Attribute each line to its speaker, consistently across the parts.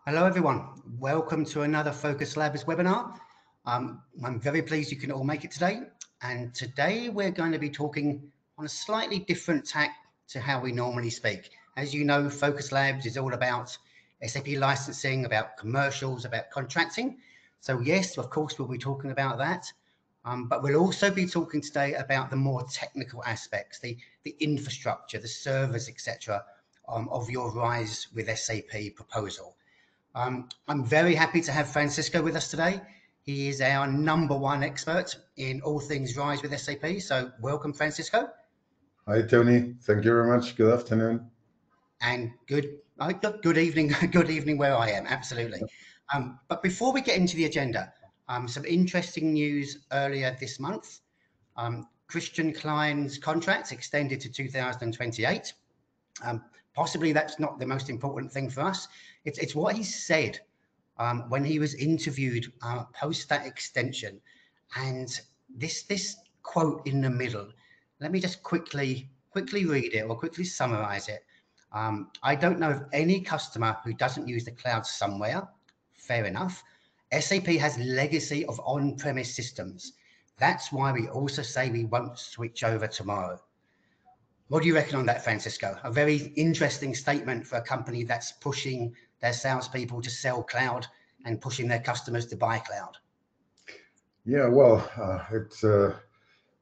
Speaker 1: Hello everyone, welcome to another VOQUZ Labs webinar. I'm very pleased you can all make it today, and today we're going to be talking on a slightly different tack to how we normally speak. As you know, VOQUZ Labs is all about SAP licensing, about commercials, about contracting. So yes, of course we'll be talking about that, but we'll also be talking today about the more technical aspects, the infrastructure, the servers, etc. Of your RISE with SAP proposal. I'm very happy to have Francisco with us today. He is our #1 expert in all things RISE with SAP. So welcome, Francisco.
Speaker 2: Hi, Tony. Thank you very much. Good afternoon.
Speaker 1: And good evening, good evening where I am, absolutely. But before we get into the agenda, some interesting news earlier this month. Christian Klein's contract extended to 2028. Possibly that's not the most important thing for us. It's what he said when he was interviewed post that extension, and this quote in the middle. Let me just quickly read it or quickly summarize it. I don't know of any customer who doesn't use the cloud somewhere. Fair enough. SAP has legacy of on-premise systems. That's why we also say we won't switch over tomorrow. What do you reckon on that, Francisco? A very interesting statement for a company that's pushing their salespeople to sell cloud and pushing their customers to buy cloud.
Speaker 2: Yeah, well, it's the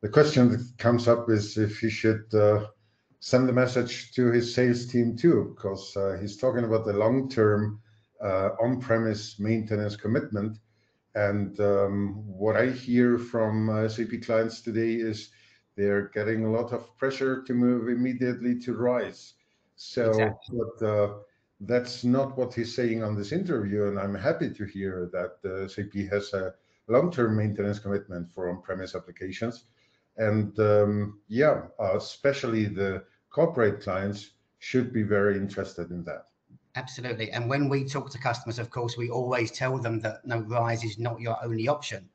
Speaker 2: question that comes up is if he should send the message to his sales team too, because he's talking about the long-term on-premise maintenance commitment. And what I hear from SAP clients today is they're getting a lot of pressure to move immediately to RISE. So,
Speaker 1: Exactly.
Speaker 2: but that's not what he's saying on this interview, and I'm happy to hear that SAP has a long-term maintenance commitment for on-premise applications. And yeah, especially the corporate clients should be very interested in that.
Speaker 1: Absolutely. And when we talk to customers, of course, we always tell them that no, RISE is not your only option.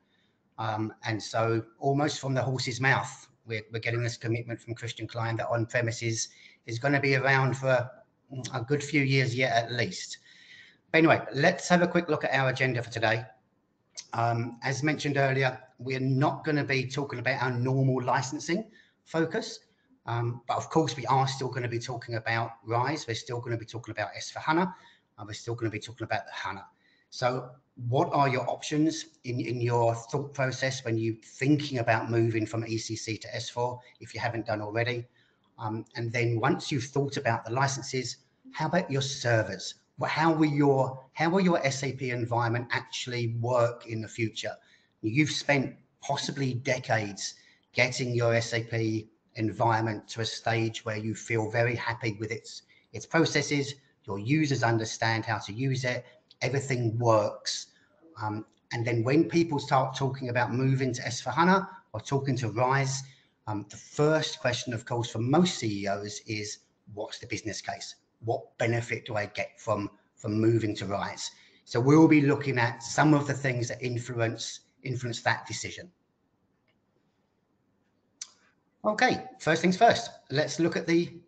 Speaker 1: And so almost from the horse's mouth, we're getting this commitment from Christian Klein that on-premises is going to be around for a good few years yet at least. But anyway, let's have a quick look at our agenda for today. As mentioned earlier, we're not going to be talking about our normal licensing focus, but of course we are still going to be talking about RISE. We're still going to be talking about S4HANA, and we're still going to be talking about the HANA. So what are your options in your thought process when you're thinking about moving from ECC to S4, if you haven't done already? And then once you've thought about the licenses, how about your servers? How will your SAP environment actually work in the future? You've spent possibly decades getting your SAP environment to a stage where you feel very happy with its processes. Your users understand how to use it. Everything works. And then when people start talking about moving to S4HANA or talking to RISE, the first question, of course, for most CEOs is, what's the business case? What benefit do I get from moving to RISE? So we'll be looking at some of the things that influence that decision. Okay, first things first. Let's look at the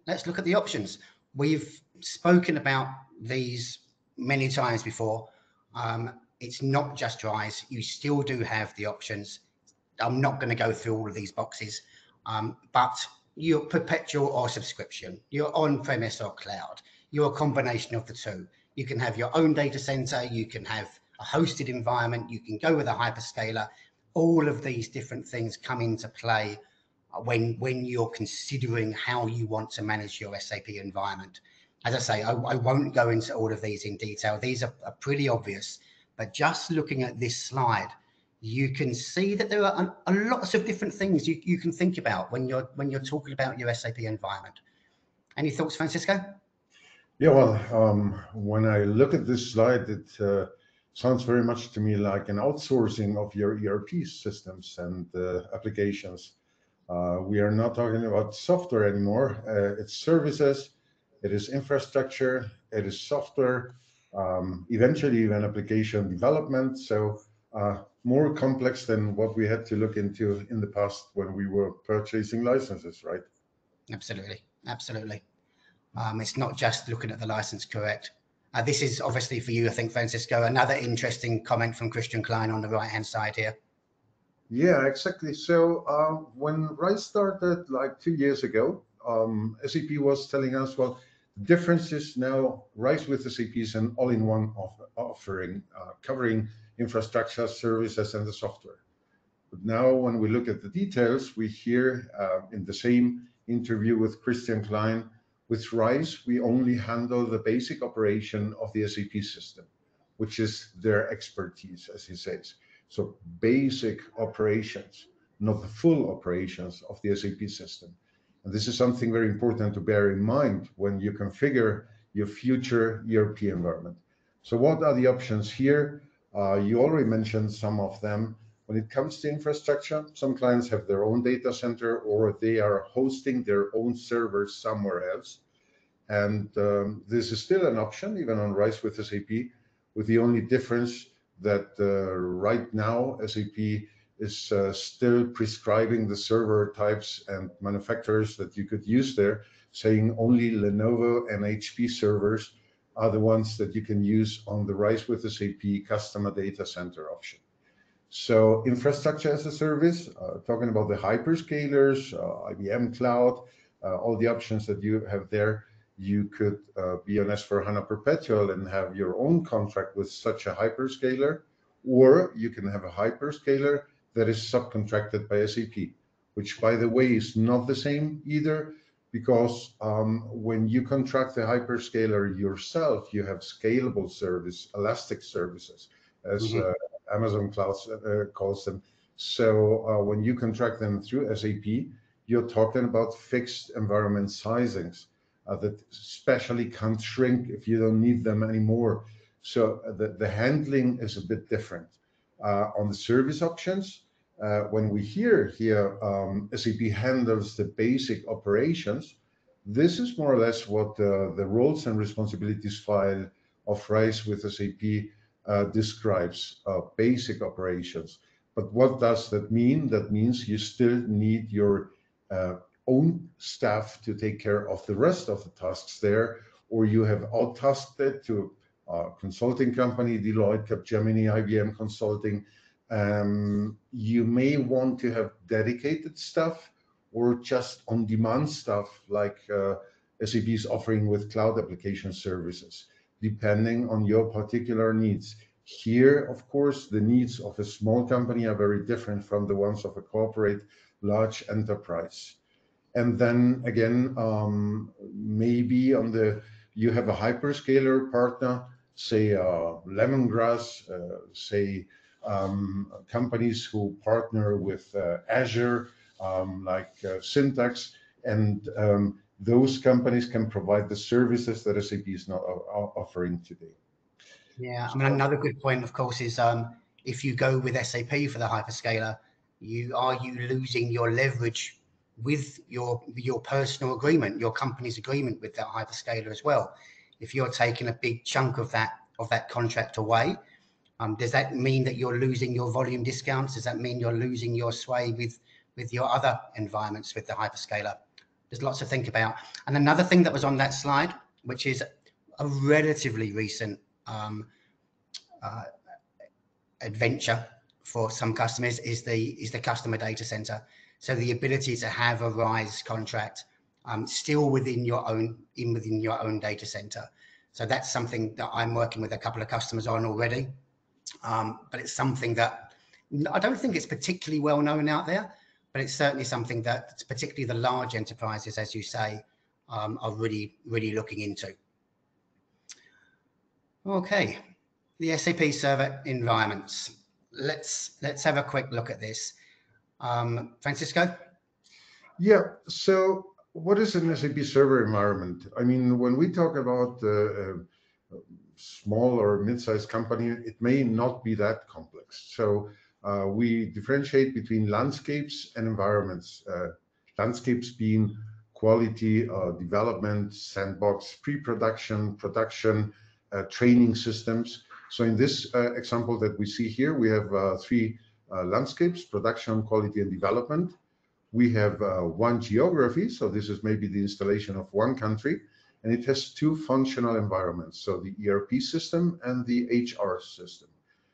Speaker 1: options. We've spoken about these many times before. It's not just RISE. You still do have the options. I'm not going to go through all of these boxes, but your perpetual or subscription, your on-premise or cloud, your combination of the two. You can have your own data center, you can have a hosted environment, you can go with a hyperscaler. All of these different things come into play when you're considering how you want to manage your SAP environment. As I say, I won't go into all of these in detail. These are pretty obvious, but just looking at this slide, you can see that there are lots of different things you can think about when you're talking about your SAP environment. Any thoughts, Francisco?
Speaker 2: Yeah, well, when I look at this slide, it sounds very much to me like an outsourcing of your ERP systems and applications. We are not talking about software anymore. It's services, it is infrastructure, it is software, eventually even application development. So more complex than what we had to look into in the past when we were purchasing licenses, right?
Speaker 1: Absolutely, absolutely. It's not just looking at the license, correct? This is obviously for you, I think, Francisco. Another interesting comment from Christian Klein on the right-hand side here.
Speaker 2: Yeah, exactly. So when RISE started like 2 years ago, SAP was telling us, well, the difference is now RISE with SAP is an all-in-one offering covering infrastructure, services, and the software. But now when we look at the details, we hear in the same interview with Christian Klein, with RISE, we only handle the basic operation of the SAP system, which is their expertise, as he says. So basic operations, not the full operations of the SAP system. And this is something very important to bear in mind when you configure your future ERP environment. So what are the options here? You already mentioned some of them. When it comes to infrastructure, some clients have their own data center or they are hosting their own servers somewhere else. And this is still an option, even on RISE with SAP, with the only difference that right now SAP is still prescribing the server types and manufacturers that you could use there, saying only Lenovo and HP servers are the ones that you can use on the RISE with SAP customer data center option. So infrastructure as a service, talking about the hyperscalers, IBM Cloud, all the options that you have there, you could be on S/4HANA Perpetual and have your own contract with such a hyperscaler, or you can have a hyperscaler that is subcontracted by SAP, which, by the way, is not the same either, because when you contract the hyperscaler yourself, you have scalable service, elastic services, as Amazon Cloud calls them. So when you contract them through SAP, you're talking about fixed environment sizings that especially can't shrink if you don't need them anymore. So the handling is a bit different. On the service options, when we hear here SAP handles the basic operations, this is more or less what the roles and responsibilities file of RISE with SAP describes, basic operations. But what does that mean? That means you still need your own staff to take care of the rest of the tasks there, or you have out-tasked it to a consulting company, Deloitte, Capgemini, IBM Consulting. You may want to have dedicated stuff or just on-demand stuff like SAP is offering with cloud application services, depending on your particular needs. Here, of course, the needs of a small company are very different from the ones of a corporate large enterprise. And then again, maybe you have a hyperscaler partner, say Lemongrass, say companies who partner with Azure, like Syntax, and those companies can provide the services that SAP is not offering today.
Speaker 1: Yeah, I mean, another good point, of course, is if you go with SAP for the hyperscaler, you losing your leverage with your personal agreement, your company's agreement with that hyperscaler as well. If you're taking a big chunk of that contract away, does that mean that you're losing your volume discounts? Does that mean you're losing your sway with your other environments with the hyperscaler? There's lots to think about. And another thing that was on that slide, which is a relatively recent adventure for some customers, is the customer data center. So the ability to have a RISE contract still within your own data center. So that's something that I'm working with a couple of customers on already. But it's something that I don't think it's particularly well known out there, but it's certainly something that particularly the large enterprises, as you say, are really looking into. Okay, the SAP server environments. Let's have a quick look at this. Francisco?
Speaker 2: Yeah, so what is an SAP server environment? I mean, when we talk about small or mid-sized company, it may not be that complex. So we differentiate between landscapes and environments. Landscapes being quality, development, sandbox, pre-production, production, training systems. So in this example that we see here, we have three landscapes: production, quality, and development. We have one geography, so this is maybe the installation of one country, and it has two functional environments, so the ERP system and the HR system.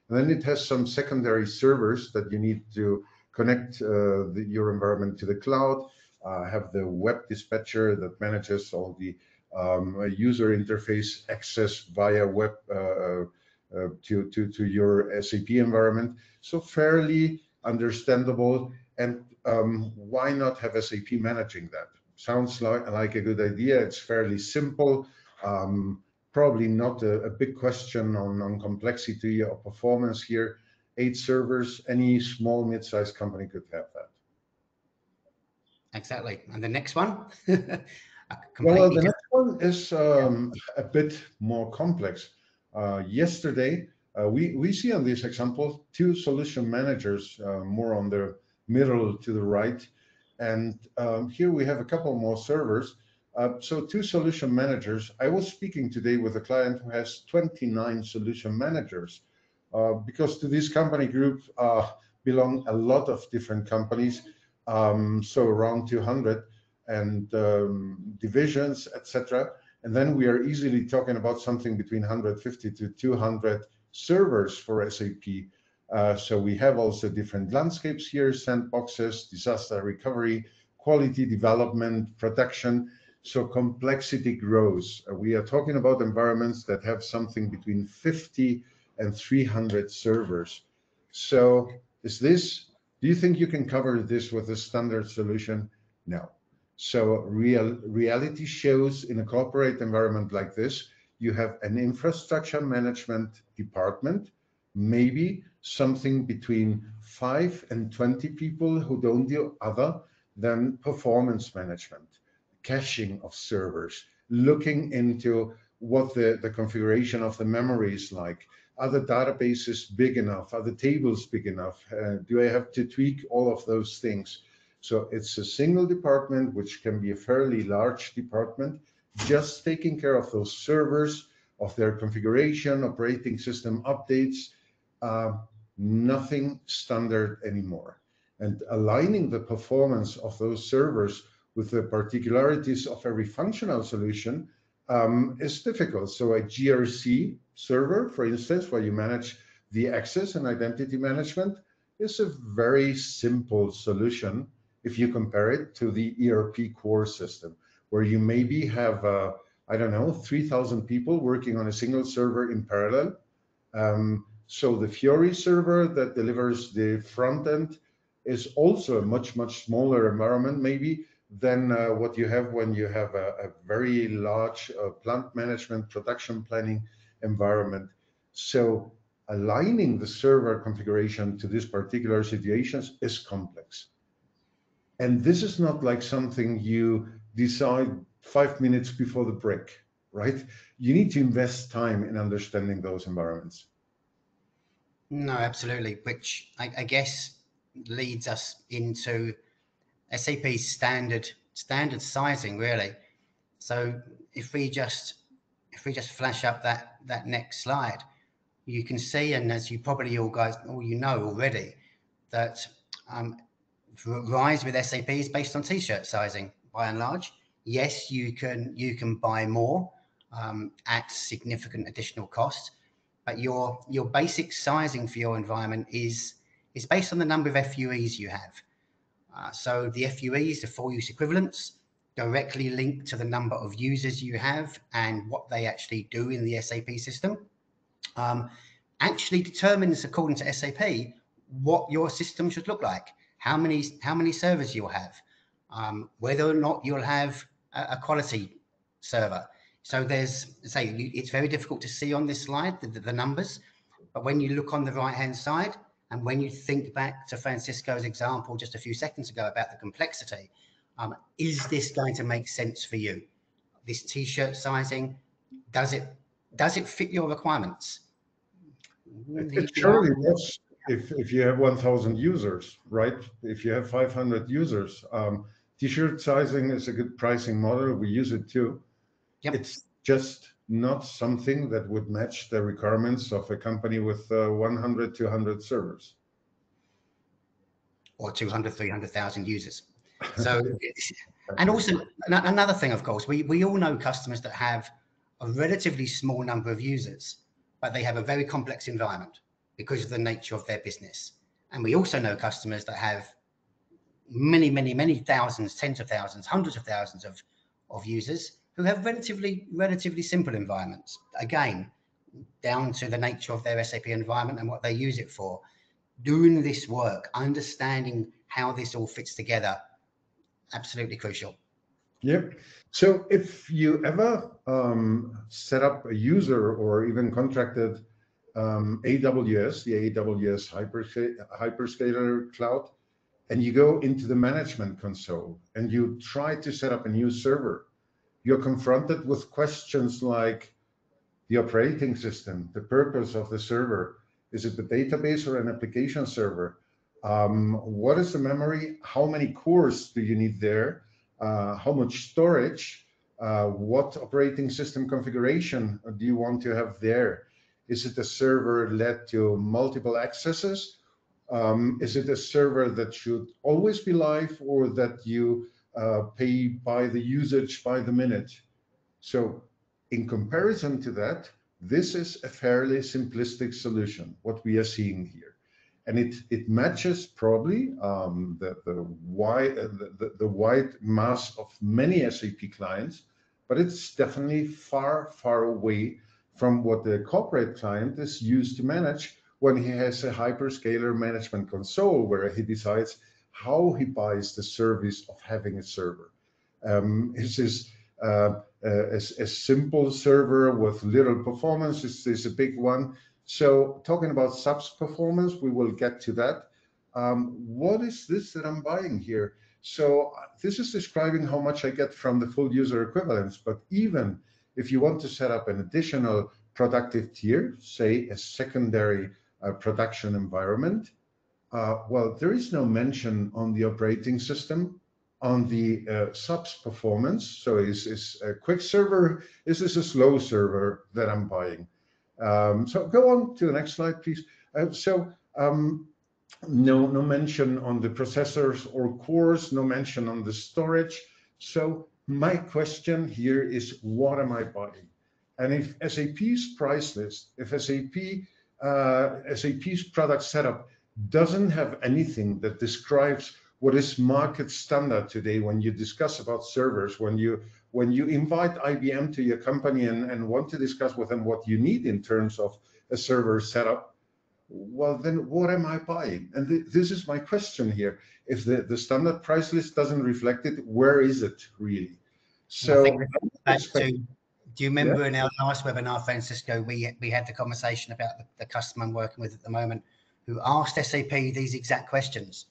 Speaker 2: And then it has some secondary servers that you need to connect your environment to the cloud, have the web dispatcher that manages all the user interface access via web to your SAP environment. So fairly understandable, and why not have SAP managing that? Sounds like a good idea. It's fairly simple. Probably not a big question on complexity or performance here. 8 servers, any small mid-sized company could have that.
Speaker 1: Exactly. And the next one?
Speaker 2: Well, the next one is a bit more complex. Yesterday, we see on this example 2 solution managers, more on the middle to the right. And here we have a couple more servers. So 2 solution managers. I was speaking today with a client who has 29 solution managers, because to this company group belong a lot of different companies, so around 200 and divisions, etc. And then we are easily talking about something between 150 to 200 servers for SAP. So we have also different landscapes here: sandboxes, disaster recovery, quality development, production. So complexity grows. We are talking about environments that have something between 50 and 300 servers. So do you think you can cover this with a standard solution? No. So reality shows in a corporate environment like this, you have an infrastructure management department, maybe something between 5 and 20 people who don't do other than performance management, caching of servers, looking into what the configuration of the memory is like. Are the databases big enough? Are the tables big enough? Do I have to tweak all of those things? So it's a single department, which can be a fairly large department, just taking care of those servers, of their configuration, operating system updates, nothing standard anymore. And aligning the performance of those servers with the particularities of every functional solution is difficult. So a GRC server, for instance, where you manage the access and identity management, is a very simple solution if you compare it to the ERP core system, where you maybe have, I don't know, 3,000 people working on a single server in parallel. So the Fiori server that delivers the front end is also a much, much smaller environment, maybe, than what you have when you have a very large plant management, production planning environment. So aligning the server configuration to these particular situations is complex. And this is not like something you decide 5 minutes before the break, right? You need to invest time in understanding those environments.
Speaker 1: No, absolutely, which I guess leads us into SAP's standard sizing, really. So if we just flash up that next slide, you can see, and as you probably all know already, that RISE with SAP is based on t-shirt sizing by and large. Yes, you can buy more at significant additional cost, but your basic sizing for your environment is based on the number of FUEs you have. So the FUEs, the full use equivalents, directly linked to the number of users you have and what they actually do in the SAP system, actually determines, according to SAP, what your system should look like, how many servers you'll have, whether or not you'll have a quality server. So it's very difficult to see on this slide the numbers, but when you look on the right-hand side, and when you think back to Francisco's example just a few seconds ago about the complexity, is this going to make sense for you? This t-shirt sizing, does it fit your requirements?
Speaker 2: It surely does. If you have 1,000 users, right? If you have 500 users, t-shirt sizing is a good pricing model. We use it too. Yep. It's just not something that would match the requirements of a company with 100, 200 servers.
Speaker 1: Or 200, 300,000 users. So And also another thing, of course, we all know customers that have a relatively small number of users, but they have a very complex environment because of the nature of their business. And we also know customers that have many thousands, tens of thousands, hundreds of thousands of users who have relatively simple environments. Again, down to the nature of their SAP environment and what they use it for. Doing this work, understanding how this all fits together, absolutely crucial.
Speaker 2: Yep. So if you ever set up a user or even contracted AWS, the AWS hyperscaler cloud, and you go into the management console and you try to set up a new server, you're confronted with questions like the operating system, the purpose of the server. Is it the database or an application server? What is the memory? How many cores do you need there? How much storage? What operating system configuration do you want to have there? Is it a server led to multiple accesses? Is it a server that should always be live, or that you pay by the usage, by the minute? So in comparison to that, this is a fairly simplistic solution, what we are seeing here. And it matches probably the wide mass of many SAP clients, but it's definitely far away from what the corporate client is used to manage when he has a hyperscaler management console where he decides how he buys the service of having a server. Is this a simple server with little performance? Is this a big one? So talking about subs performance, we will get to that. What is this that I'm buying here? So this is describing how much I get from the full user equivalence. But even if you want to set up an additional productive tier, say a secondary production environment, well, there is no mention on the operating system, on the subs performance. So is a quick server, is this a slow server that I'm buying? So go on to the next slide, please. No mention on the processors or cores, no mention on the storage. So my question here is, what am I buying? And if SAP's price list, if SAP's product setup doesn't have anything that describes what is market standard today when you discuss about servers, when you invite IBM to your company and want to discuss with them what you need in terms of a server setup, well, then what am I buying? And this is my question here. If the standard price list doesn't reflect it, where is it really? So
Speaker 1: do you remember in our last webinar, Francisco, we had the conversation about the customer I'm working with at the moment who asked SAP these exact questions.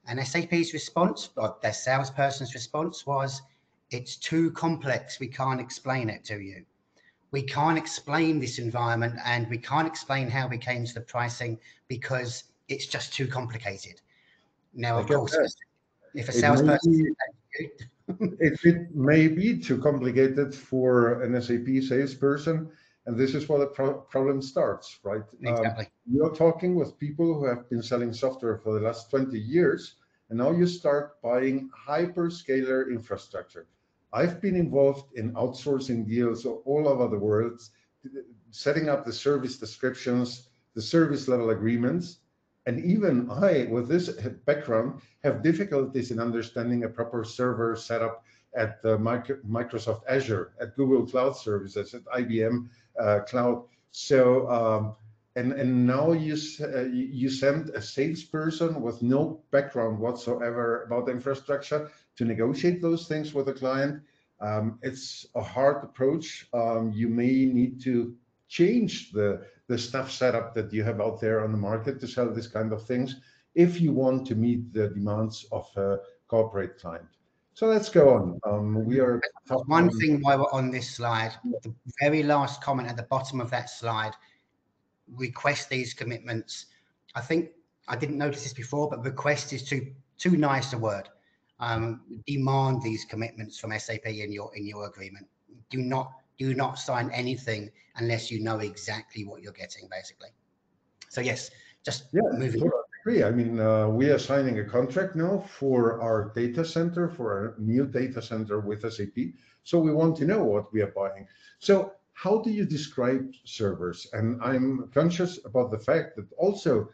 Speaker 1: And SAP's response, or their salesperson's response, was, it's too complex, we can't explain it to you. We can't explain this environment, and we can't explain how we came to the pricing because it's just too complicated. Now, of course, if a salesperson...
Speaker 2: It may be too complicated for an SAP salesperson, and this is where the problem starts, right?
Speaker 1: Exactly.
Speaker 2: You're talking with people who have been selling software for the last 20 years, and now you start buying hyperscaler infrastructure. I've been involved in outsourcing deals all over the world, setting up the service descriptions, the service level agreements. And even I, with this background, have difficulties in understanding a proper server setup at Microsoft Azure, at Google Cloud Services, at IBM Cloud. So, and now you send a salesperson with no background whatsoever about the infrastructure to negotiate those things with a client. It's a hard approach. You may need to change the stuff setup that you have out there on the market to sell this kind of things if you want to meet the demands of a corporate client. So let's go on. We are
Speaker 1: one thing while we're on this slide, the very last comment at the bottom of that slide, request these commitments. I think I didn't notice this before, but request is too nice a word. Demand these commitments from SAP in your agreement. Do not sign anything unless you know exactly what you're getting, basically. So yes, just moving.
Speaker 2: agree. I mean, we are signing a contract now for our data center, for our new data center with SAP. So we want to know what we are buying. So how do you describe servers? And I'm conscious about the fact that also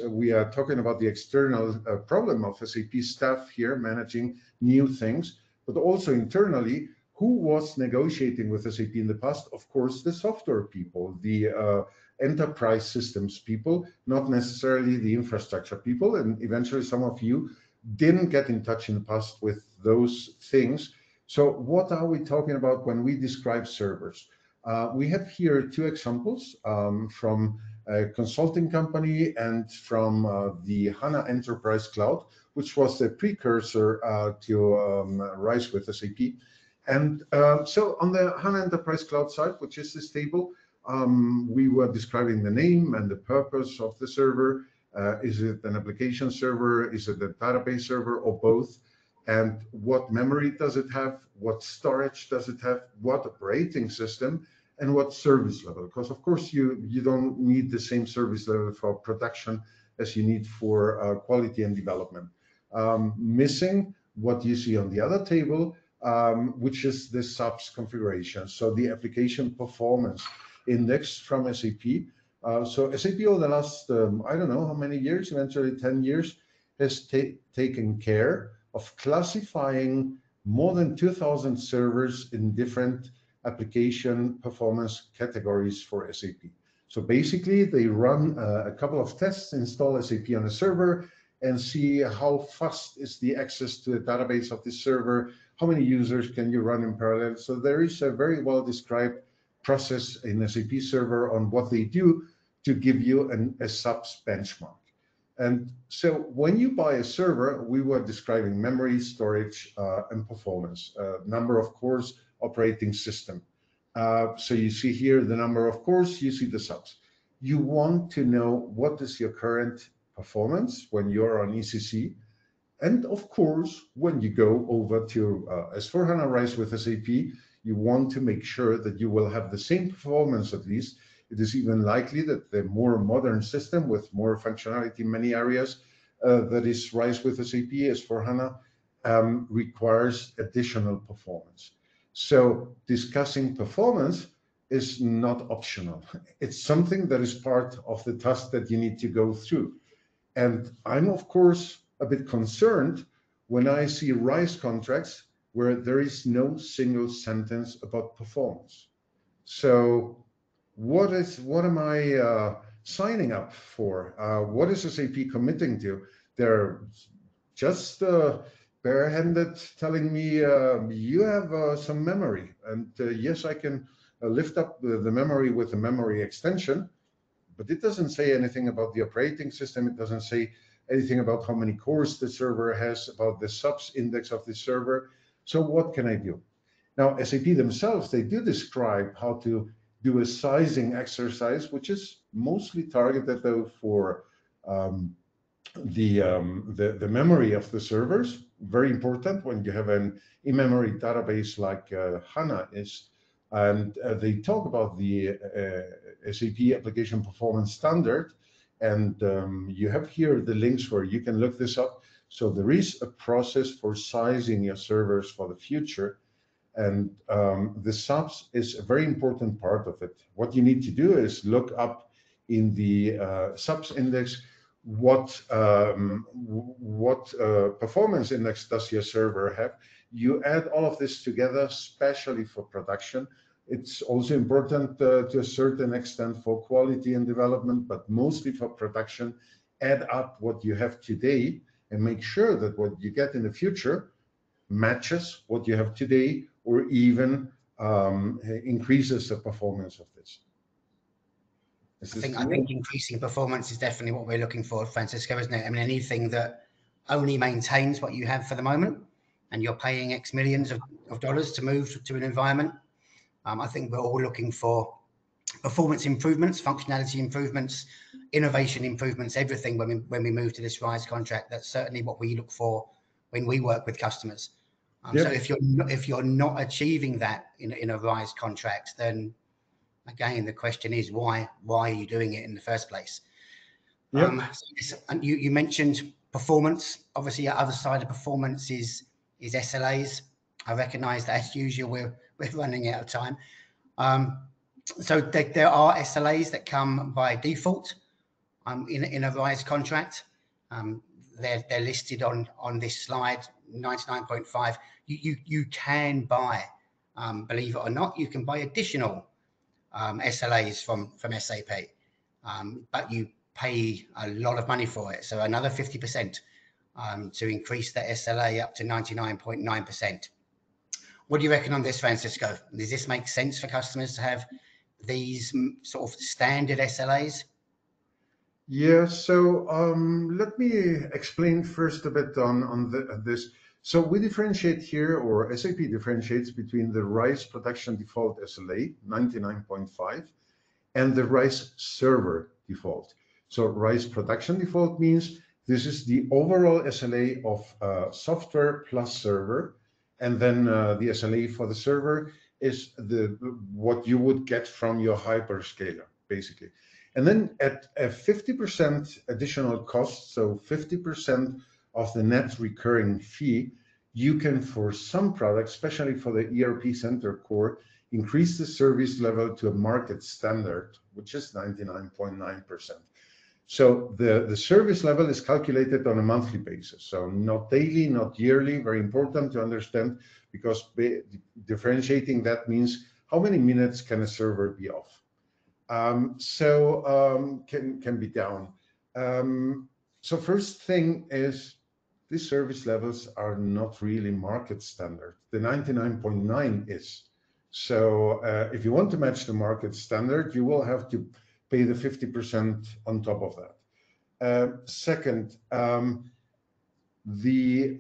Speaker 2: we are talking about the external problem of SAP staff here managing new things, but also internally, who was negotiating with SAP in the past? Of course, the software people, the enterprise systems people, not necessarily the infrastructure people. And eventually some of you didn't get in touch in the past with those things. So what are we talking about when we describe servers? We have here two examples from a consulting company and from the HANA Enterprise Cloud, which was the precursor to RISE with SAP. And so on the HANA Enterprise Cloud side, which is this table, we were describing the name and the purpose of the server. Is it an application server? Is it a database server, or both? And what memory does it have? What storage does it have? What operating system? And what service level? Because of course you don't need the same service level for production as you need for quality and development. Missing what you see on the other table, which is the subs configuration. So the application performance index from SAP. So SAP over the last, I don't know how many years, eventually 10 years, has taken care of classifying more than 2,000 servers in different application performance categories for SAP. So basically, they run a couple of tests, install SAP on a server, and see how fast is the access to the database of the server, how many users can you run in parallel. So there is a very well described process in SAP server on what they do to give you a subs benchmark. And so when you buy a server, we were describing memory, storage, and performance, number of cores, operating system. So you see here the number of cores, you see the subs. You want to know what is your current performance when you're on ECC. And of course, when you go over to S/4HANA RISE with SAP, you want to make sure that you will have the same performance at least. It is even likely that the more modern system with more functionality in many areas that is RISE with SAP S/4HANA requires additional performance. So discussing performance is not optional. It's something that is part of the task that you need to go through. And I'm, of course, a bit concerned when I see RISE contracts where there is no single sentence about performance. So what am I signing up for? What is SAP committing to? They're just barehanded telling me you have some memory, and yes, I can lift up the memory with a memory extension, but it doesn't say anything about the operating system. It doesn't say anything about how many cores the server has, about the subs index of the server. So what can I do? Now, SAP themselves, they do describe how to do a sizing exercise, which is mostly targeted though for the memory of the servers. Very important when you have an in-memory database like HANA is. And they talk about the SAP application performance standard. And you have here the links where you can look this up. So there is a process for sizing your servers for the future. And the subs is a very important part of it. What you need to do is look up in the subs index what performance index does your server have. You add all of this together, especially for production. It's also important to a certain extent for quality and development, but mostly for production. Add up what you have today and make sure that what you get in the future matches what you have today, or even increases the performance of this.
Speaker 1: I think increasing performance is definitely what we're looking for, Francisco, isn't it? I mean, anything that only maintains what you have for the moment, and you're paying X millions of dollars to move to an environment. I think we're all looking for performance improvements, functionality improvements, innovation improvements, everything when we move to this RISE contract. That's certainly what we look for when we work with customers. Yep. So if you're not achieving that in a RISE contract, then again the question is why are you doing it in the first place?
Speaker 2: Yep.
Speaker 1: And you mentioned performance. Obviously, the other side of performance is SLAs. I recognise that as usual we're running out of time. So there are SLAs that come by default in a RISE contract. They're listed on this slide, 99.5. You can buy, believe it or not, you can buy additional SLAs from SAP, but you pay a lot of money for it. So another 50% to increase the SLA up to 99.9%. What do you reckon on this, Francisco? Does this make sense for customers to have these sort of standard SLAs?
Speaker 2: Yeah, so let me explain first a bit on this. So we differentiate here, or SAP differentiates between the RISE production default SLA, 99.5, and the RISE server default. So RISE production default means this is the overall SLA of software plus server, and then the SLA for the server is what you would get from your hyperscaler, basically. And then at a 50% additional cost, so 50% of the net recurring fee, you can, for some products, especially for the ERP Center core, increase the service level to a market standard, which is 99.9%. So the service level is calculated on a monthly basis, so not daily, not yearly. Very important to understand, because differentiating that means how many minutes can a server be off. Can be down. So first thing is, these service levels are not really market standard. The 99.9 is. So if you want to match the market standard, you will have to pay the 50% on top of that. Second, the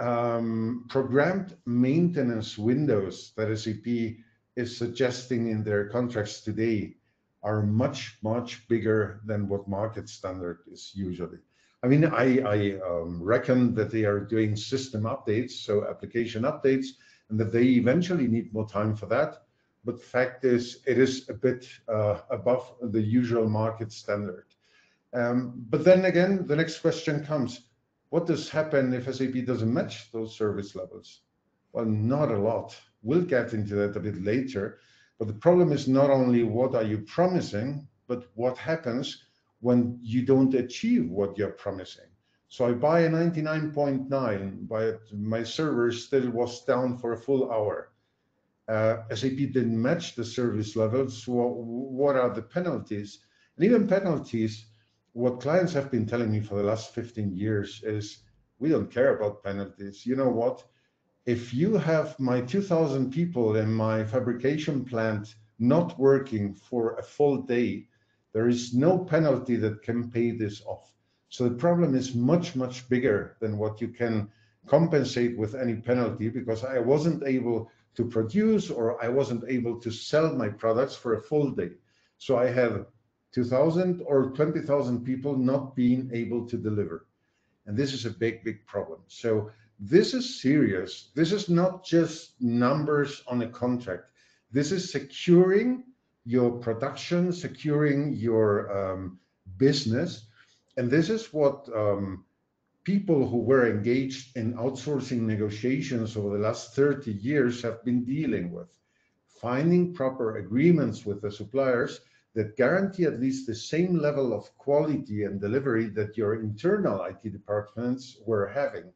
Speaker 2: programmed maintenance windows that SAP is suggesting in their contracts today are much, much bigger than what market standard is usually. I mean, I reckon that they are doing system updates, so application updates, and that they eventually need more time for that. But the fact is, it is a bit above the usual market standard. But then again, the next question comes, what does happen if SAP doesn't match those service levels? Well, not a lot. We'll get into that a bit later. But the problem is not only what are you promising, but what happens when you don't achieve what you're promising. So I buy a 99.9, but my server still was down for a full hour. SAP didn't match the service levels. So what are the penalties? And even penalties, what clients have been telling me for the last 15 years is, we don't care about penalties. You know what? If you have my 2,000 people in my fabrication plant not working for a full day, there is no penalty that can pay this off. So the problem is much, much bigger than what you can compensate with any penalty, because I wasn't able to produce, or I wasn't able to sell my products for a full day. So I have 2,000 or 20,000 people not being able to deliver. And this is a big, big problem. So this is serious. This is not just numbers on a contract. This is securing your production, securing your business. And this is what people who were engaged in outsourcing negotiations over the last 30 years have been dealing with. Finding proper agreements with the suppliers that guarantee at least the same level of quality and delivery that your internal IT departments were having.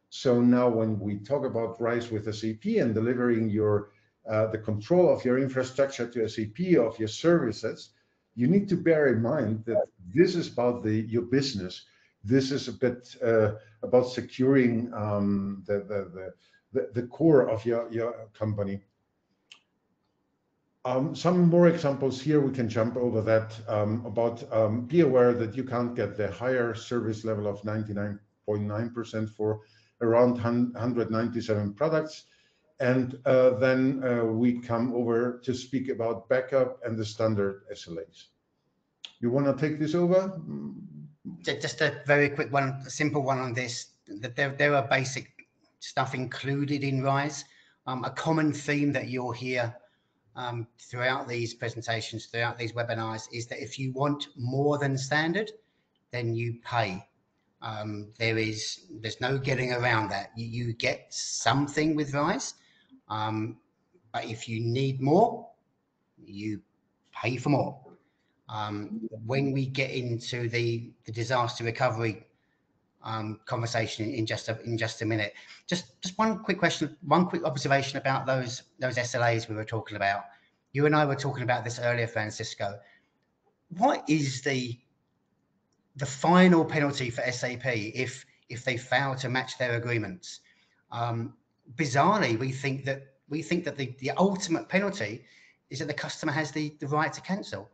Speaker 2: So now when we talk about RISE with SAP and delivering your the control of your infrastructure to SAP, of your services, you need to bear in mind that this is about your business. This is a bit about securing the core of your company. Some more examples here, we can jump over that, be aware that you can't get the higher service level of 99.9% for around 197 products. And then we come over to speak about backup and the standard SLAs. You want to take this over?
Speaker 1: Just a very quick one, a simple one on this. That there are basic stuff included in RISE. A common theme that you'll hear throughout these presentations, throughout these webinars, is that if you want more than standard, then you pay. There's no getting around that. You get something with RISE, but if you need more, you pay for more. When we get into the disaster recovery conversation in just a minute, just one quick question, one quick observation about those SLAs we were talking about. You and I were talking about this earlier, Francisco. What is the final penalty for SAP if they fail to match their agreements? Bizarrely, we think that the ultimate penalty is that the customer has the right to cancel.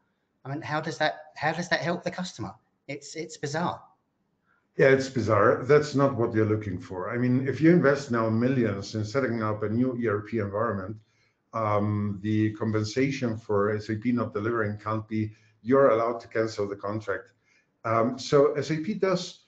Speaker 1: I mean, how does that help the customer? It's bizarre.
Speaker 2: Yeah, it's bizarre. That's not what you're looking for. I mean, if you invest now millions in setting up a new ERP environment, the compensation for SAP not delivering can't be you're allowed to cancel the contract. So SAP does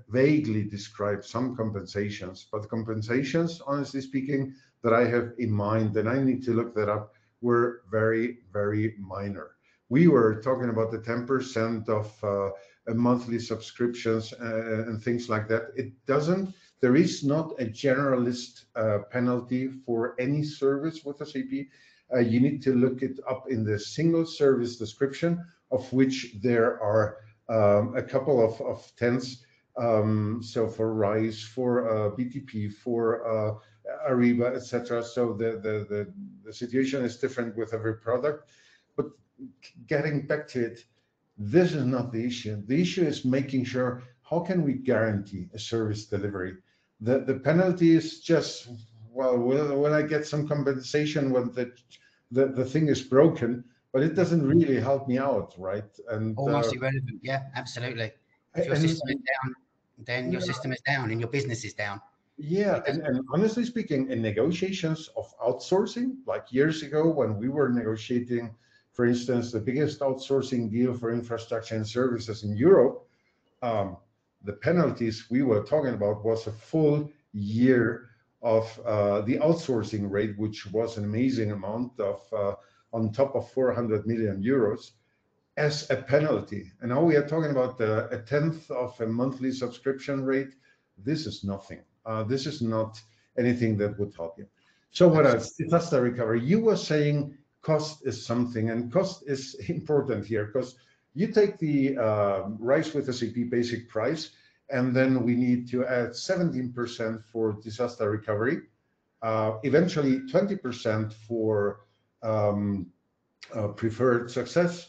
Speaker 2: vaguely describe some compensations, but the compensations, honestly speaking, that I have in mind, and I need to look that up, were very, very minor. We were talking about the 10% of monthly subscriptions and things like that. There is not a generalist penalty for any service with SAP. You need to look it up in the single service description, of which there are a couple of tens. So for RISE, for BTP, for Ariba, etc. So the situation is different with every product. But getting back to it, this is not the issue. The issue is making sure, how can we guarantee a service delivery? The penalty is just, well, will I get some compensation when the thing is broken? But it doesn't really help me out, right? And
Speaker 1: almost irrelevant. Yeah, absolutely. If your system is down, then your system is down and your business is down.
Speaker 2: Yeah, and honestly speaking, in negotiations of outsourcing, like years ago when we were negotiating, for instance, the biggest outsourcing deal for infrastructure and services in Europe, the penalties we were talking about was a full year of the outsourcing rate, which was an amazing amount of on top of 400 million euros as a penalty. And now we are talking about a tenth of a monthly subscription rate. This is nothing. This is not anything that would help you. So what else? Disaster recovery. You were saying cost is something, and cost is important here because you take the RISE with SAP basic price, and then we need to add 17% for disaster recovery, eventually 20% for preferred success.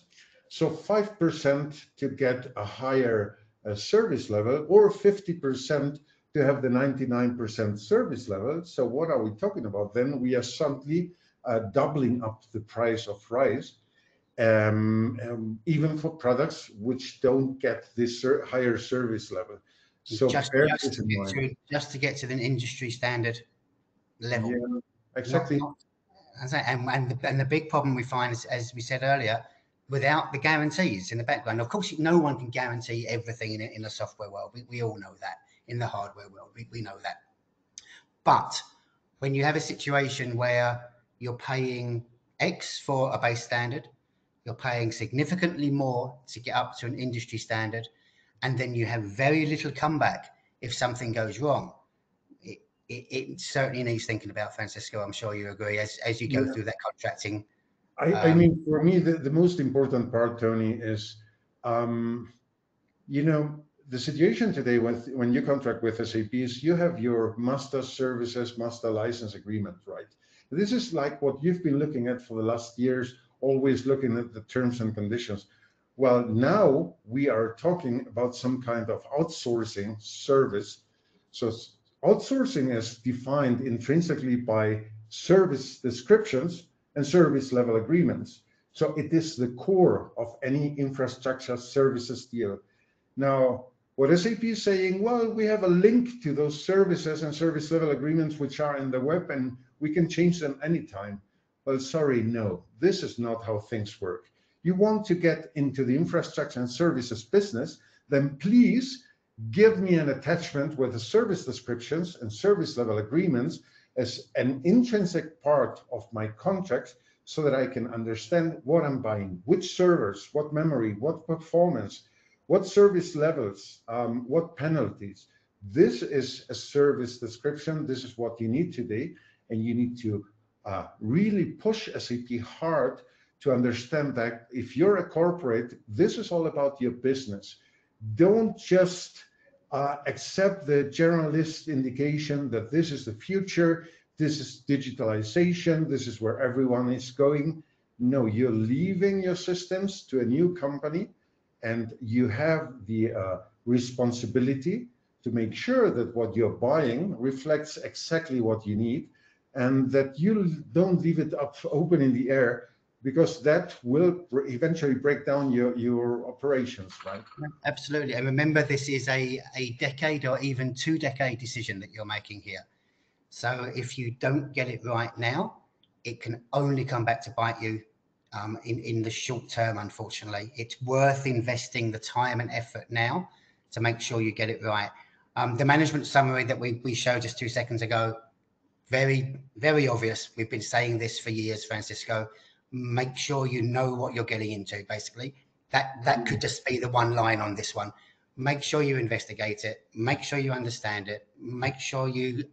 Speaker 2: So 5% to get a higher service level, or 50% to have the 99% service level. So what are we talking about? Then we are suddenly doubling up the price of RISE, even for products which don't get this higher service level. So
Speaker 1: just to get to the industry standard level.
Speaker 2: Yeah, exactly.
Speaker 1: And the big problem we find is, as we said earlier, without the guarantees in the background. Of course, no one can guarantee everything in the software world. We all know that. In the hardware world, we know that. But when you have a situation where you're paying X for a base standard, you're paying significantly more to get up to an industry standard, and then you have very little comeback if something goes wrong, it certainly needs thinking about, Francisco. I'm sure you agree, as you go through that contracting.
Speaker 2: I mean, for me, the most important part, Tony, is, the situation today when you contract with SAP is you have your master services, master license agreement, right? This is like what you've been looking at for the last years, always looking at the terms and conditions. Well, now we are talking about some kind of outsourcing service. So outsourcing is defined intrinsically by service descriptions and service level agreements. So it is the core of any infrastructure services deal. Now, what SAP is saying, well, we have a link to those services and service level agreements which are in the web, and we can change them anytime. Well, sorry, no, this is not how things work. You want to get into the infrastructure and services business, then please give me an attachment with the service descriptions and service level agreements as an intrinsic part of my contract, so that I can understand what I'm buying, which servers, what memory, what performance, what service levels, what penalties. This is a service description. This is what you need today, and you need to really push SAP hard to understand that if you're a corporate, this is all about your business. Don't just accept the generalist indication that this is the future, this is digitalization, this is where everyone is going. No, you're leaving your systems to a new company, and you have the responsibility to make sure that what you're buying reflects exactly what you need, and that you don't leave it up open in the air, because that will eventually break down your operations, right?
Speaker 1: Absolutely. And remember, this is a decade or even 2-decade decision that you're making here. So if you don't get it right now, it can only come back to bite you in the short term, unfortunately. It's worth investing the time and effort now to make sure you get it right. The management summary that we showed just 2 seconds ago, very, very obvious. We've been saying this for years, Francisco. Make sure you know what you're getting into, basically. That could just be the one line on this one. Make sure you investigate it. Make sure you understand it. Make sure you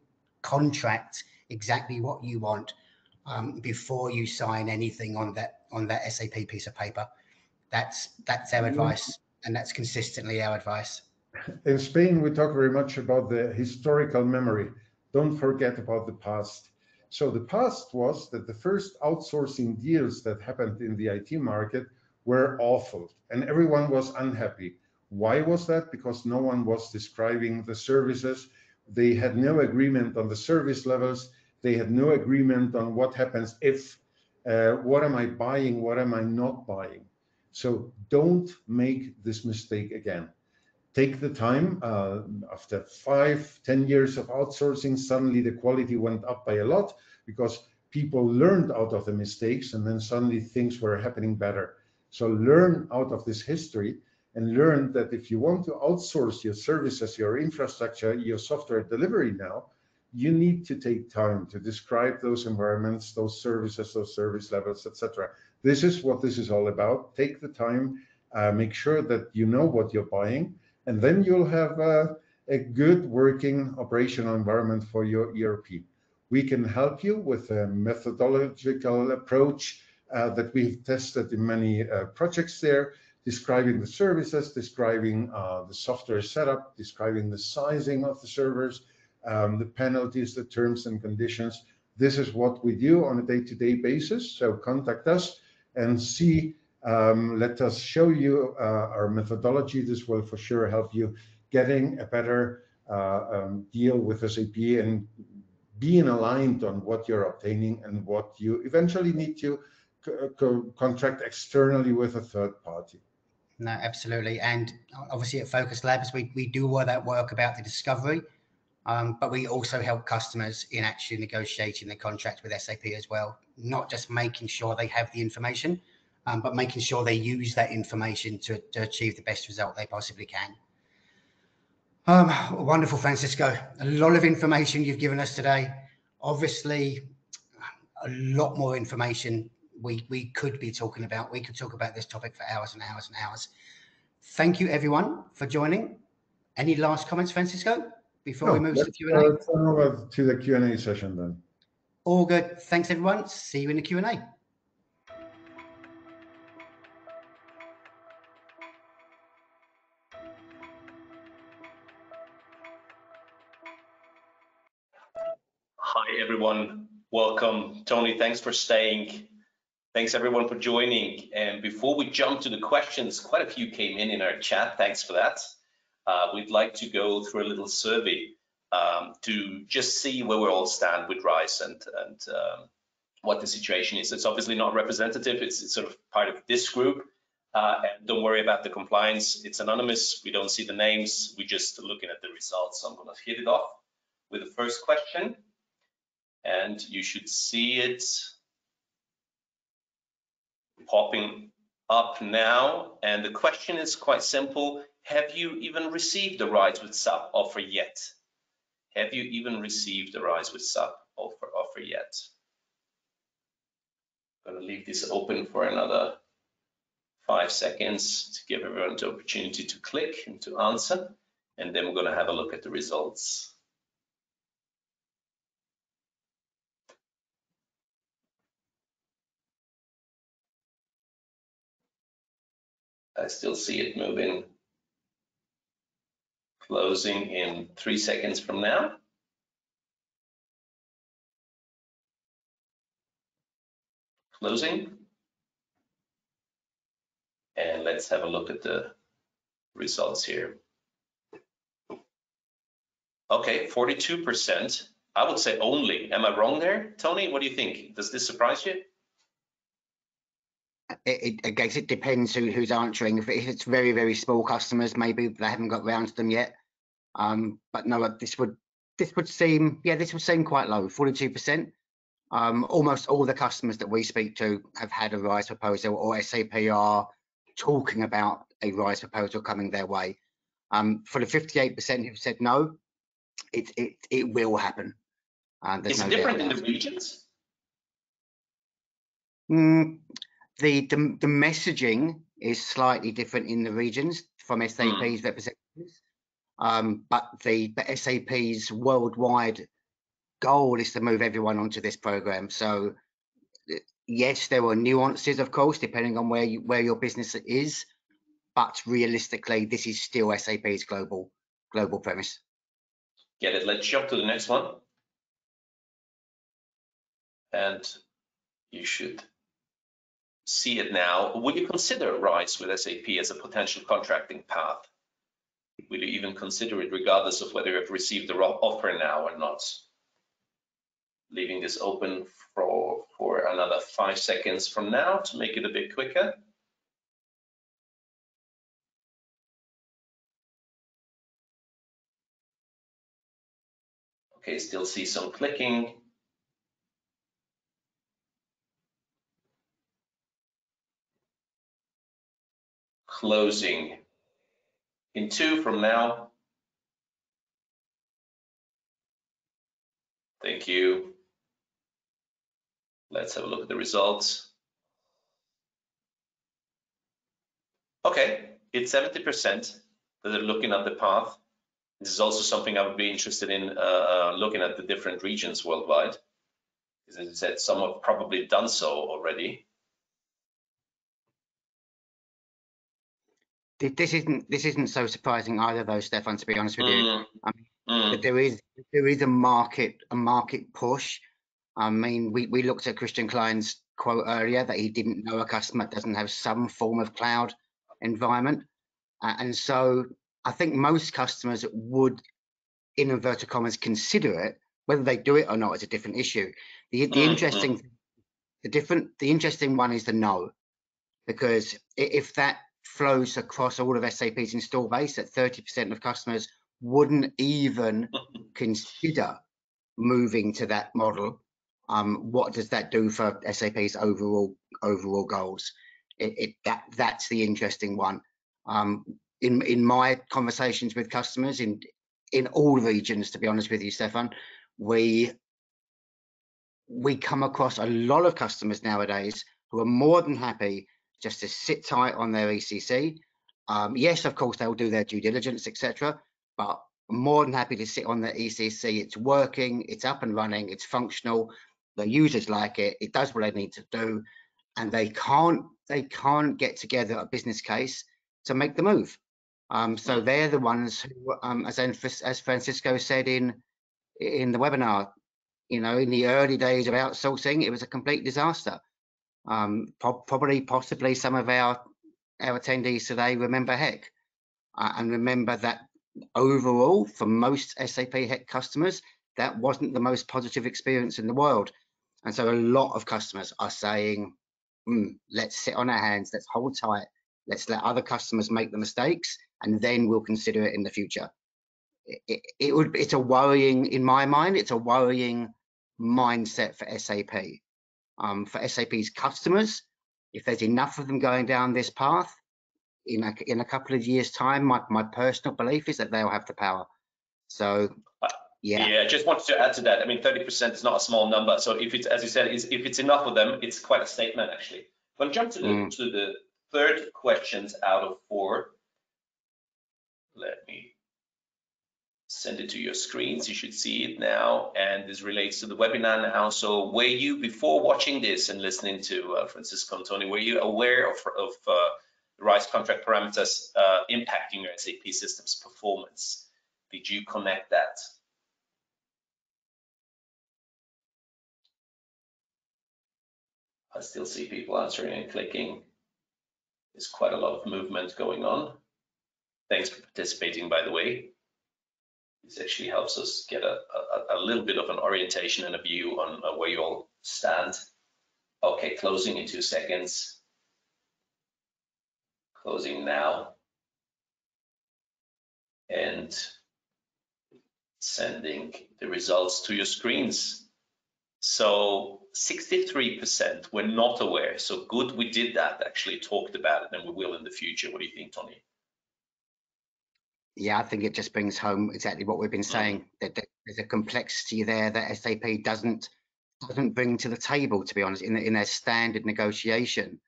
Speaker 1: contract exactly what you want before you sign anything on that SAP piece of paper. That's our advice, and that's consistently our advice.
Speaker 2: In Spain, we talk very much about the historical memory. Don't forget about the past. So the past was that the first outsourcing deals that happened in the IT market were awful, and everyone was unhappy. Why was that? Because no one was describing the services. They had no agreement on the service levels. They had no agreement on what happens if, what am I buying, what am I not buying? So don't make this mistake again. Take the time. After 5-10 years of outsourcing, suddenly the quality went up by a lot because people learned out of the mistakes, and then suddenly things were happening better. So learn out of this history, and learn that if you want to outsource your services, your infrastructure, your software delivery now, you need to take time to describe those environments, those services, those service levels, etc. This is what this is all about. Take the time, make sure that you know what you're buying, and then you'll have a good working operational environment for your ERP. We can help you with a methodological approach that we've tested in many projects there, describing the services, describing the software setup, describing the sizing of the servers, the penalties, the terms and conditions. This is what we do on a day-to-day basis. So contact us and see. Let us show you our methodology. This will for sure help you getting a better deal with SAP and being aligned on what you're obtaining and what you eventually need to contract externally with a third party.
Speaker 1: No, absolutely. And obviously at VOQUZ Labs, we do all that work about the discovery, but we also help customers in actually negotiating the contract with SAP as well. Not just making sure they have the information, but making sure they use that information to achieve the best result they possibly can. Wonderful, Francisco. A lot of information you've given us today. Obviously, a lot more information we could be talking about. We could talk about this topic for hours and hours and hours. Thank you, everyone, for joining. Any last comments, Francisco, before we move to the Q&A?
Speaker 2: Let's turn over to the Q&A session then.
Speaker 1: All good. Thanks, everyone. See you in the Q&A.
Speaker 3: Hi, everyone. Welcome. Tony, thanks for staying. Thanks, everyone, for joining. And before we jump to the questions, quite a few came in our chat. Thanks for that. We'd like to go through a little survey to just see where we all stand with RISE and what the situation is. It's obviously not representative. It's sort of part of this group. And don't worry about the compliance. It's anonymous. We don't see the names. We're just looking at the results. So I'm going to hit it off with the first question. And you should see it popping up now. And the question is quite simple. Have you even received the RISE with SAP offer yet? Have you even received the RISE with SAP offer yet? I'm going to leave this open for another 5 seconds to give everyone the opportunity to click and to answer, and then we're going to have a look at the results. I still see it moving. Closing in 3 seconds from now. Closing. And let's have a look at the results here. Okay, 42%. I would say only. Am I wrong there? Tony, what do you think? Does this surprise you?
Speaker 1: I guess it depends who's answering. If it's very, very small customers, maybe they haven't got round to them yet. But no, this would seem, yeah, this would seem quite low, 42%. Almost all the customers that we speak to have had a RISE proposal, or SAP are talking about a RISE proposal coming their way. For the 58% who've said no, it will happen.
Speaker 3: Is it different in the regions?
Speaker 1: The messaging is slightly different in the regions from SAP's representatives, but the SAP's worldwide goal is to move everyone onto this program. So yes, there are nuances, of course, depending on where your business is, but realistically, this is still SAP's global premise.
Speaker 3: Get it. Let's jump to the next one. And you should see it now. Would you consider RISE with SAP as a potential contracting path? Will you even consider it regardless of whether you've received the offer now or not? Leaving this open for another 5 seconds from now to make it a bit quicker. Okay, still see some clicking. Closing in 2 from now. Thank you. Let's have a look at the results. Okay, it's 70% that are looking at the path. This is also something I would be interested in looking at the different regions worldwide. As I said, some have probably done so already.
Speaker 1: This isn't so surprising either, though, Stefan. To be honest with you, but there is a market push. I mean, we looked at Christian Klein's quote earlier that he didn't know a customer that doesn't have some form of cloud environment, and so I think most customers would, in inverted commas, consider it. Whether they do it or not is a different issue. The interesting one is the no, because if that flows across all of SAP's install base, that 30% of customers wouldn't even consider moving to that model, what does that do for SAP's overall goals? That's the interesting one. In my conversations with customers in all regions, to be honest with you, Stefan, we come across a lot of customers nowadays who are more than happy just to sit tight on their ECC. Yes, of course, they'll do their due diligence, etc., but more than happy to sit on their ECC. It's working, it's up and running, it's functional, the users like it, it does what they need to do, and they can't get together a business case to make the move. So they're the ones who, as Francisco said in the webinar, you know, in the early days of outsourcing, it was a complete disaster. Possibly some of our attendees today remember HEC, and remember that overall, for most SAP HEC customers, that wasn't the most positive experience in the world. And so a lot of customers are saying, let's sit on our hands, let's hold tight, let's let other customers make the mistakes, and then we'll consider it in the future. It's a worrying, in my mind, it's a worrying mindset for SAP. For SAP's customers, if there's enough of them going down this path, in a couple of years' time, my personal belief is that they'll have the power. So, yeah,
Speaker 3: just wanted to add to that. I mean, 30% is not a small number. So if it's, as you said, if it's enough of them, it's quite a statement actually. But jump to the third questions out of 4. Let me send it to your screens. You should see it now, and this relates to the webinar now. So were you, before watching this and listening to Francisco and Tony, were you aware of the RISE contract parameters impacting your SAP system's performance? Did you connect that? I still see people answering and clicking. There's quite a lot of movement going on. Thanks for participating, by the way. This actually helps us get a little bit of an orientation and a view on where you all stand. Okay, closing in 2 seconds. Closing now. And sending the results to your screens. So 63% were not aware. So good, we did that, actually talked about it, and we will in the future. What do you think, Tony?
Speaker 1: Yeah, I think it just brings home exactly what we've been saying, that there's a complexity there that SAP doesn't bring to the table, to be honest, in their standard negotiation.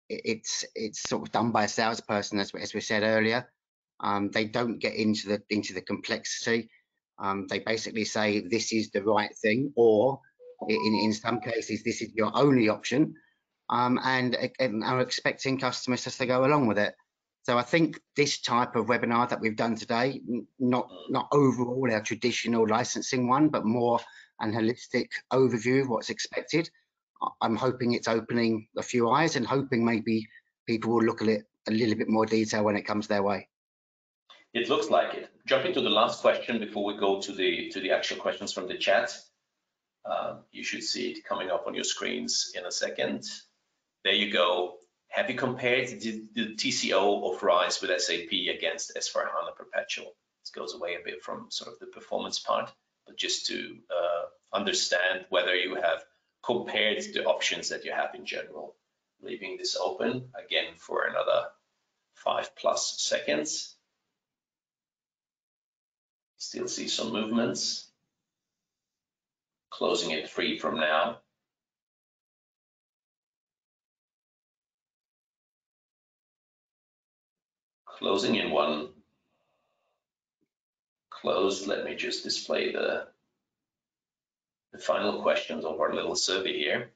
Speaker 1: It's sort of done by a salesperson, as we said earlier. They don't get into the complexity. They basically say this is the right thing, or in some cases this is your only option, and are expecting customers just to go along with it. So I think this type of webinar that we've done today, not overall our traditional licensing one, but more an holistic overview of what's expected. I'm hoping it's opening a few eyes, and hoping maybe people will look at it a little bit more detail when it comes their way.
Speaker 3: It looks like it. Jumping to the last question before we go to the actual questions from the chat. You should see it coming up on your screens in a second. There you go. Have you compared the TCO of RISE with SAP against S/4HANA Perpetual? This goes away a bit from sort of the performance part, but just to understand whether you have compared the options that you have in general. Leaving this open again for another 5+ seconds. Still see some movements. Closing it 3 from now. Closing in 1. Closed. Let me just display the final questions of our little survey here.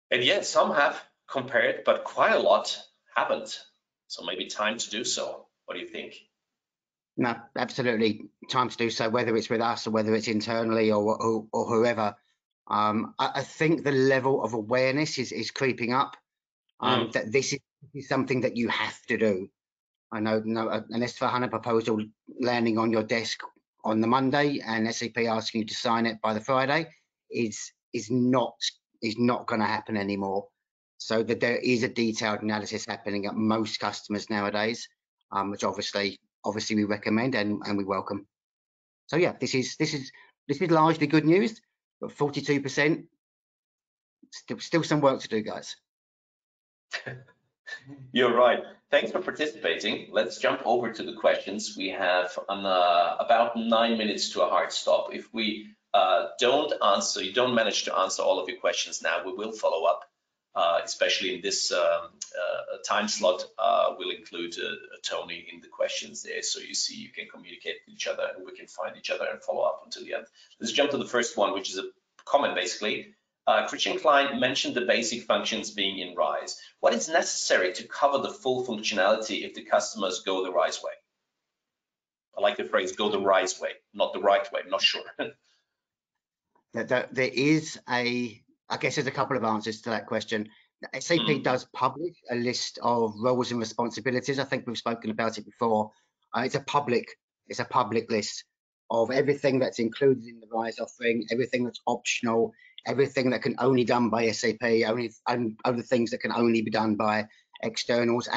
Speaker 3: And yes, some have compared, but quite a lot haven't. So maybe time to do so. What do you think?
Speaker 1: No, absolutely time to do so, whether it's with us or whether it's internally or whoever. I think the level of awareness is creeping up, that this is something that you have to do. I know an S/4HANA proposal landing on your desk on the Monday and SAP asking you to sign it by the Friday is not going to happen anymore. So that there is a detailed analysis happening at most customers nowadays, which obviously we recommend and we welcome. So yeah, this is largely good news, but 42%, still some work to do, guys.
Speaker 3: You're right. Thanks for participating. Let's jump over to the questions. We have about 9 minutes to a hard stop. If we you don't manage to answer all of your questions now, we will follow up, especially in this time slot. We'll include Tony in the questions there, so you can communicate with each other and we can find each other and follow up until the end. Let's jump to the first one, which is a comment basically. Christian Klein mentioned the basic functions being in RISE. What is necessary to cover the full functionality if the customers go the RISE way? I like the phrase "go the RISE way," not the right way. I'm not sure.
Speaker 1: There is I guess there's a couple of answers to that question. SAP does publish a list of roles and responsibilities. I think we've spoken about it before. It's a public list of everything that's included in the RISE offering, everything that's optional, everything that can only be done by SAP, and other things that can only be done by externals,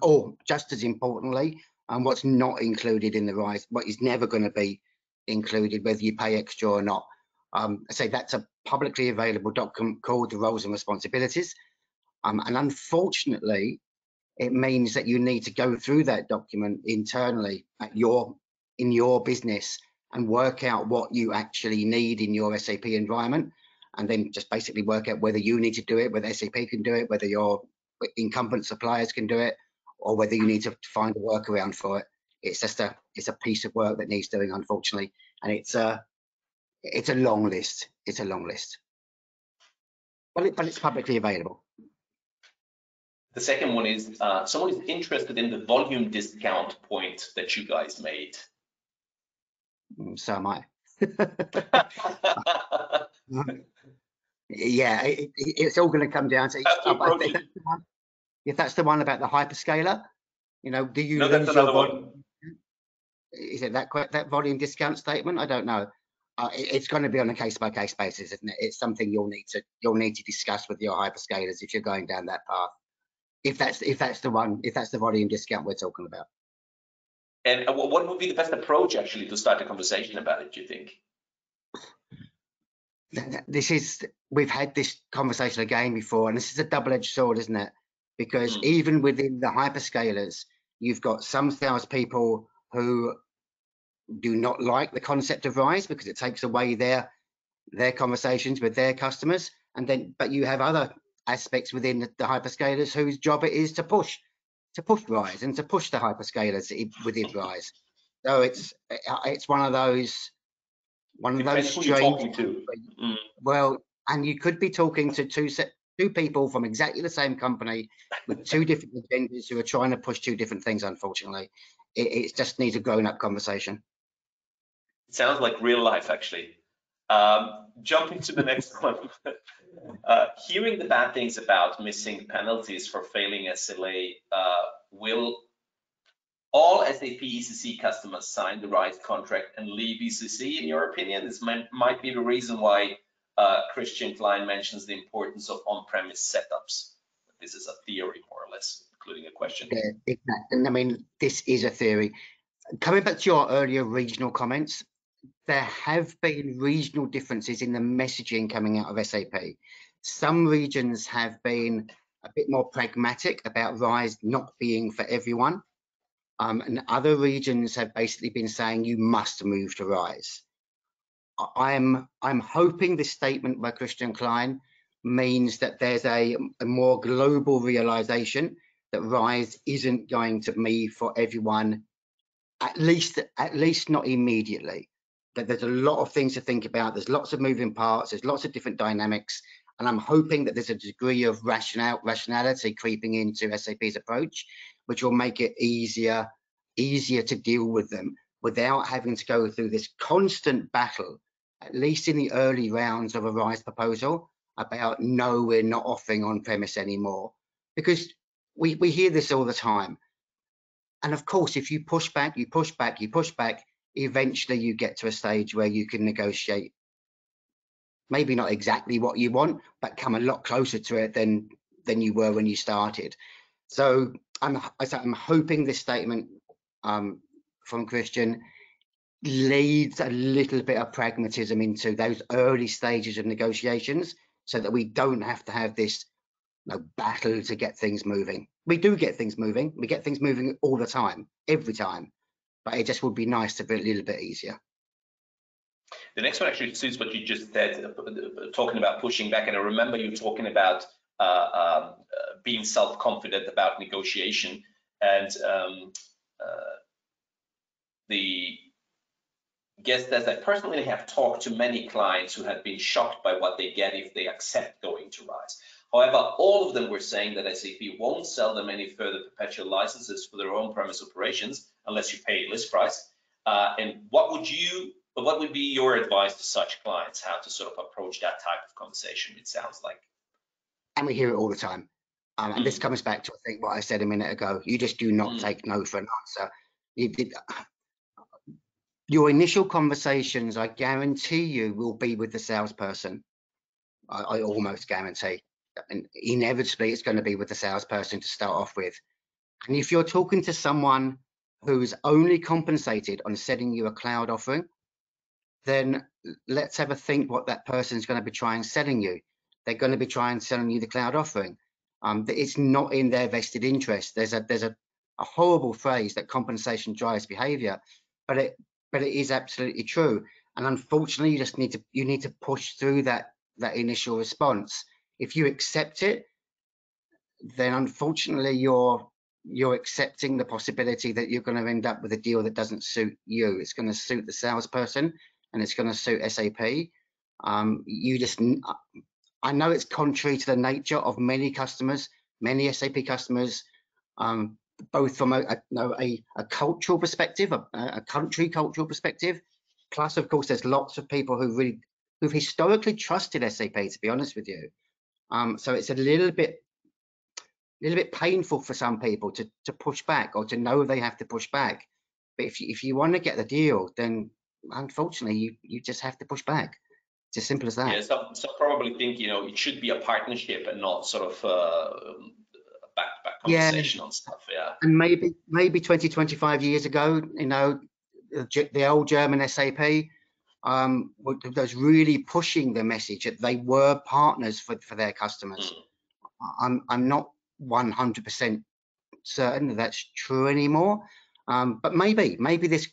Speaker 1: or just as importantly, what's not included in the RISE, what is never going to be included, whether you pay extra or not. I say that's a publicly available document called the Roles and Responsibilities, and unfortunately, it means that you need to go through that document internally in your business and work out what you actually need in your SAP environment. and then just basically work out whether you need to do it, whether SAP can do it, whether your incumbent suppliers can do it, or whether you need to find a workaround for it. It's just it's a piece of work that needs doing, unfortunately, and it's a long list. It's a long list, but it's publicly available.
Speaker 3: The second one is someone is interested in the volume discount point that you guys made.
Speaker 1: So am I. Yeah, it's all going to come down to if that's the one about the hyperscaler. You know, do you lose your volume? Is it that volume discount statement? I don't know. It's going to be on a case-by-case basis, isn't it? It's something you'll need to discuss with your hyperscalers if you're going down that path. If that's the volume discount we're talking about.
Speaker 3: And what would be the best approach actually to start a conversation about it, do you think?
Speaker 1: We've had this conversation again before, and this is a double-edged sword, isn't it? Because even within the hyperscalers, you've got some salespeople who do not like the concept of RISE because it takes away their conversations with their customers, but you have other aspects within the hyperscalers whose job it is to push RISE and to push the hyperscalers within RISE. So it's one of those strange. Well, and you could be talking to two people from exactly the same company with two different agendas who are trying to push two different things. Unfortunately, it just needs a grown-up conversation.
Speaker 3: It sounds like real life, actually. Jumping to the next one. Hearing the bad things about missing penalties for failing SLA, will all SAP ECC customers sign the RISE contract and leave ECC, in your opinion? This might be the reason why Christian Klein mentions the importance of on-premise setups. This is a theory, more or less, including a question.
Speaker 1: Yeah, exactly. I mean, this is a theory. Coming back to your earlier regional comments, there have been regional differences in the messaging coming out of SAP. Some regions have been a bit more pragmatic about RISE not being for everyone. And other regions have basically been saying you must move to RISE. I'm hoping this statement by Christian Klein means that there's a more global realization that RISE isn't going to be for everyone, at least not immediately. That there's a lot of things to think about. There's lots of moving parts. There's lots of different dynamics, and I'm hoping that there's a degree of rationality creeping into SAP's approach, which will make it easier to deal with them without having to go through this constant battle, at least in the early rounds of a RISE proposal, about no, we're not offering on-premise anymore, because we hear this all the time. And of course, if you push back, eventually you get to a stage where you can negotiate, maybe not exactly what you want, but come a lot closer to it than you were when you started. So I'm hoping this statement from Christian leads a little bit of pragmatism into those early stages of negotiations, so that we don't have to have this battle to get things moving. We do get things moving. We get things moving all the time, every time. But it just would be nice to be a little bit easier.
Speaker 3: The next one actually suits what you just said, talking about pushing back. And I remember you talking about being self-confident about negotiation. And the guest says, I personally have talked to many clients who had been shocked by what they get if they accept going to RISE. However, all of them were saying that SAP won't sell them any further perpetual licenses for their on-premise operations unless you pay list price. And what would be your advice to such clients, how to sort of approach that type of conversation, it sounds like?
Speaker 1: And we hear it all the time. And this comes back to, I think, what I said a minute ago. You just do not take no for an answer. Your initial conversations, I guarantee you, will be with the salesperson. I almost guarantee. And inevitably, it's going to be with the salesperson to start off with. And if you're talking to someone who's only compensated on setting you a cloud offering, then let's have a think what that person's going to be trying selling you. They're going to be trying selling you the cloud offering. It's not in their vested interest. There's a horrible phrase that compensation drives behavior, but it is absolutely true. And unfortunately, you need to push through that that initial response. If you accept it, then unfortunately you're accepting the possibility that you're going to end up with a deal that doesn't suit you. It's going to suit the salesperson, and it's going to suit SAP. I know it's contrary to the nature of many customers, many SAP customers, both from a cultural perspective, a country cultural perspective. Plus, of course, there's lots of people who've historically trusted SAP, to be honest with you. So it's a little bit painful for some people to push back, or to know they have to push back. But if you want to get the deal, then unfortunately you just have to push back. It's as simple as that.
Speaker 3: Yeah, so probably think, it should be a partnership and not sort of a back-to-back conversation on stuff. Yeah.
Speaker 1: And maybe 20, 25 years ago, the old German SAP was really pushing the message that they were partners for their customers. I'm not 100% certain that's true anymore, but maybe this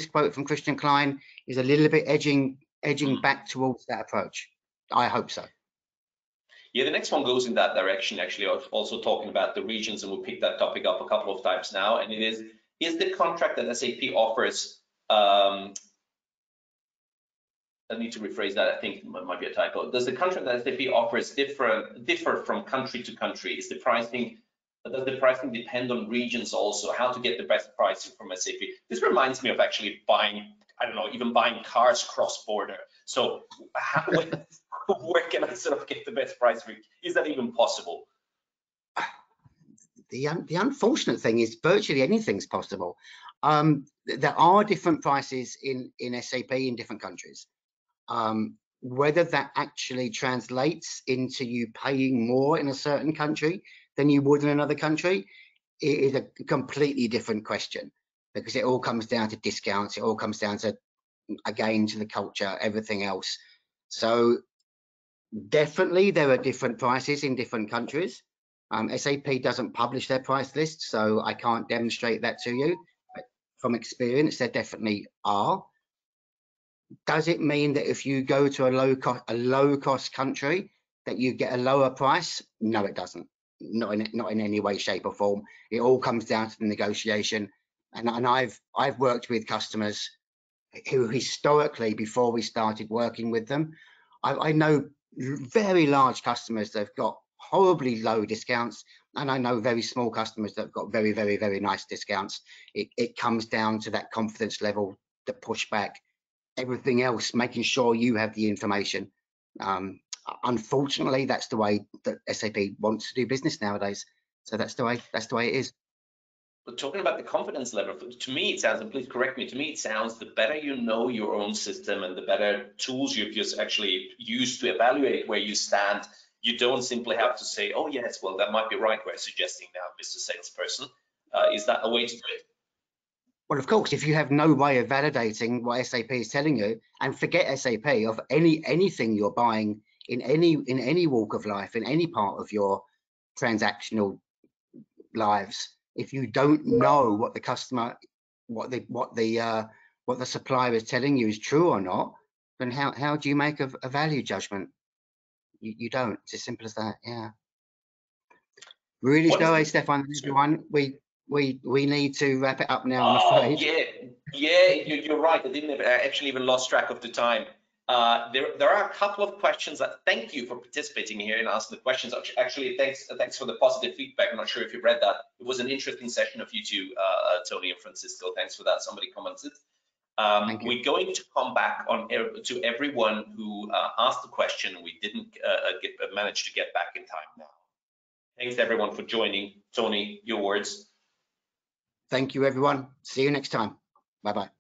Speaker 1: quote from Christian Klein is a little bit edging back towards that approach. I hope so.
Speaker 3: Yeah, the next one goes in that direction, actually. I was also talking about the regions, and we'll pick that topic up a couple of times now, and it is the contract that SAP offers, I need to rephrase that, I think it might be a typo. Does the contract that SAP offers differ from country to country? Does the pricing depend on regions also? How to get the best pricing from SAP? This reminds me of actually buying, I don't know, even buying cars cross-border. So where can I sort of get the best price? Is that even possible?
Speaker 1: The unfortunate thing is virtually anything's possible. There are different prices in SAP in different countries. Whether that actually translates into you paying more in a certain country than you would in another country is a completely different question, because it all comes down to discounts. It all comes down to, again, to the culture, everything else. So definitely there are different prices in different countries. SAP doesn't publish their price list, so I can't demonstrate that to you. But from experience, there definitely are. Does it mean that if you go to a low cost country that you get a lower price? No, it doesn't. Not in any way, shape, or form. It all comes down to the negotiation. And I've worked with customers who historically, before we started working with them, I know very large customers that have got horribly low discounts, and I know very small customers that have got very, very, very nice discounts. It comes down to that confidence level, the pushback, everything else, making sure you have the information. Unfortunately, that's the way that SAP wants to do business nowadays. So that's the way it is.
Speaker 3: But talking about the confidence level, to me it sounds, and please correct me, to me it sounds the better you know your own system and the better tools you've just actually used to evaluate where you stand, you don't simply have to say, oh yes, well that might be right, we're suggesting now, Mr. Salesperson. Is that a way to do it?
Speaker 1: Well, of course, if you have no way of validating what SAP is telling you, and forget SAP, of anything you're buying in any walk of life, in any part of your transactional lives, if you don't know what the customer, what the supplier is telling you is true or not, then how do you make a value judgment? You don't. It's as simple as that. Yeah. Really sorry, Stefan. Everyone, we need to wrap it up now, I'm afraid.
Speaker 3: Yeah, you're right. I actually even lost track of the time. There are a couple of questions that thank you for participating here and asking the questions. Actually, thanks for the positive feedback. I'm not sure if you read that. It was an interesting session of you two, Tony and Francisco. Thanks for that. Somebody commented. We're going to come back to everyone who asked the question. We didn't manage to get back in time now. Thanks everyone for joining. Tony, your words.
Speaker 1: Thank you, everyone. See you next time. Bye-bye.